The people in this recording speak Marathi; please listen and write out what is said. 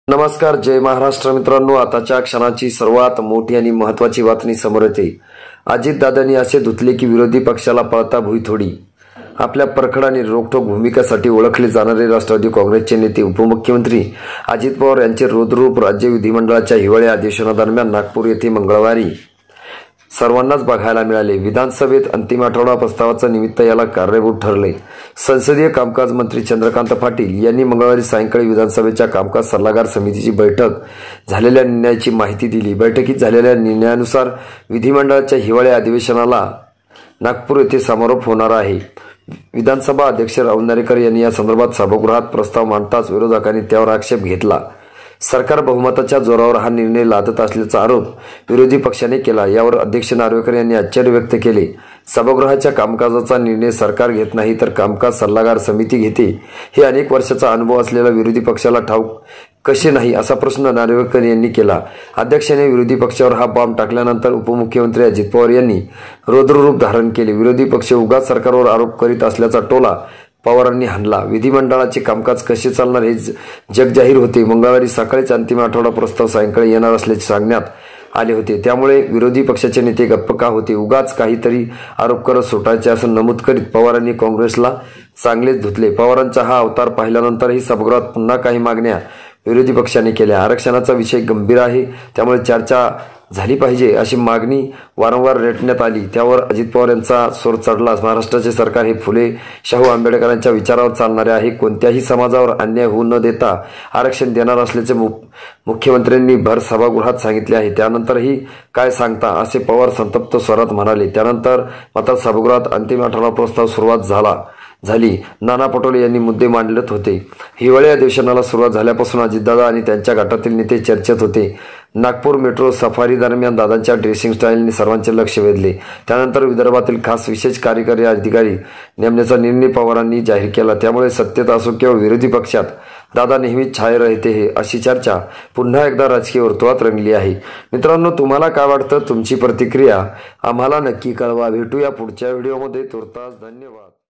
नमस्कार, जय महाराष्ट्र मित्रांनो। आताच्या क्षणाची सर्वात मोठी आणि महत्त्वाची बातमी समोर येते। अजितदादांनी असे धुतले की विरोधी पक्षाला पळता भुई थोडी। आपल्या परखड आणि रोखठोक भूमिकेसाठी ओळखले जाणारे राष्ट्रवादी काँग्रेसचे नेते उपमुख्यमंत्री अजित पवार यांचे रौद्ररूप राज्य विधिमंडळाच्या हिवाळी अधिवेशनादरम्यान नागपूर येथे मंगळवारी सर्वांनाच बघायला मिळाले। विधानसभेत अंतिम आठवडा प्रस्तावाचा निमित्त याला कारणीभूत ठरले। संसदीय कामकाज मंत्री चंद्रकांत पाटील यांनी मंगळवारी सायंकाळी विधानसभेच्या कामकाज सल्लागार समितीची बैठक झालेल्या निर्णयाची माहिती दिली। बैठकीत झालेल्या निर्णयानुसार विधिमंडळाच्या हिवाळी अधिवेशनाला नागपूर येथे समारोप होणार आहे। विधानसभा अध्यक्ष राहुल नार्वेकर यांनी या संदर्भात सभागृहात प्रस्ताव मांडताच विरोधकांनी त्यावर आक्षेप घेतला। सरकार बहुमताच्या जोरावर हा निर्णय लादत असल्याचा आरोप विरोधी पक्षाने केला। यावर अध्यक्ष नार्वेकर यांनी आश्चर्य व्यक्त केले। सभागृहाच्या कामकाजाचा निर्णय सरकार घेत नाही तर कामकाज सल्लागार समिती घेते, हे अनेक वर्षाचा अनुभव असलेल्या विरोधी पक्षाला ठाऊक कसे नाही, असा प्रश्न नार्वेकर यांनी केला। अध्यक्षाने विरोधी पक्षावर हा बॉम्ब टाकल्यानंतर उपमुख्यमंत्री अजित पवार यांनी रौद्ररूप धारण केले। विरोधी पक्ष उगाच सरकारवर आरोप करीत असल्याचा टोला पवारांनी हाणला। विधिमंडळाचे कामकाज कसे चालणार हे जग जाहीर होते। मंगळवारी सकाळीच अंतिम आठवडा प्रस्ताव सायंकाळी येणार असल्याचे सांगण्यात आले होते। त्यामुळे विरोधी पक्षाचे नेते गप्प का होते, उगाच काहीतरी आरोप करत सुटायचे असं नमूद करीत पवारांनी काँग्रेसला चांगलेच धुतले। पवारांचा हा अवतार पाहिल्यानंतरही सभागृहात पुन्हा काही मागण्या विरोधी पक्षाने केल्या। आरक्षणाचा विषय गंभीर आहे, त्यामुळे चर्चा झाली पाहिजे अशी मागणी वारंवार रेटण्यात आली। त्यावर अजित पवार यांचा सूर चढला। महाराष्ट्राचे सरकार हे फुले शाहू आंबेडकरांच्या विचारावर चालणारे आहे। कोणत्याही समाजावर अन्याय होऊ न देता आरक्षण देणार असल्याचे मुख्यमंत्र्यांनी भर सभागृहात सांगितले आहे। त्यानंतरही काय सांगता, असे पवार संतप्त स्वरात म्हणाले। त्यानंतर मात्र सभागृहात अंतिम आठवडा प्रस्ताव सुरुवात झाली। नाना पटोले यांनी मुद्दे मांडत होते। हिवाळी अधिवेशनाला सुरुवात झाल्यापासून अजितदादा आणि त्यांच्या गटातील नेते चर्चेत होते। नागपूर मेट्रो सफारी दरम्यान दादांच्या ड्रेसिंग स्टाईलने सर्वांचे लक्ष वेधले। त्यानंतर विदर्भातील खास विशेष कार्यकारी अधिकारी नेमण्याचा निर्णय पवारांनी जाहीर केला। त्यामुळे सत्तेत असो किंवा विरोधी पक्षात दादा नेहमीच छाये रहते हे, अशी चर्चा पुन्हा एकदा राजकीय वर्तुळात रंगली आहे। मित्रांनो, तुम्हाला काय वाटतं? तुमची प्रतिक्रिया आम्हाला नक्की कळवा। भेटूया पुढच्या व्हिडिओमध्ये। तुर्तास धन्यवाद।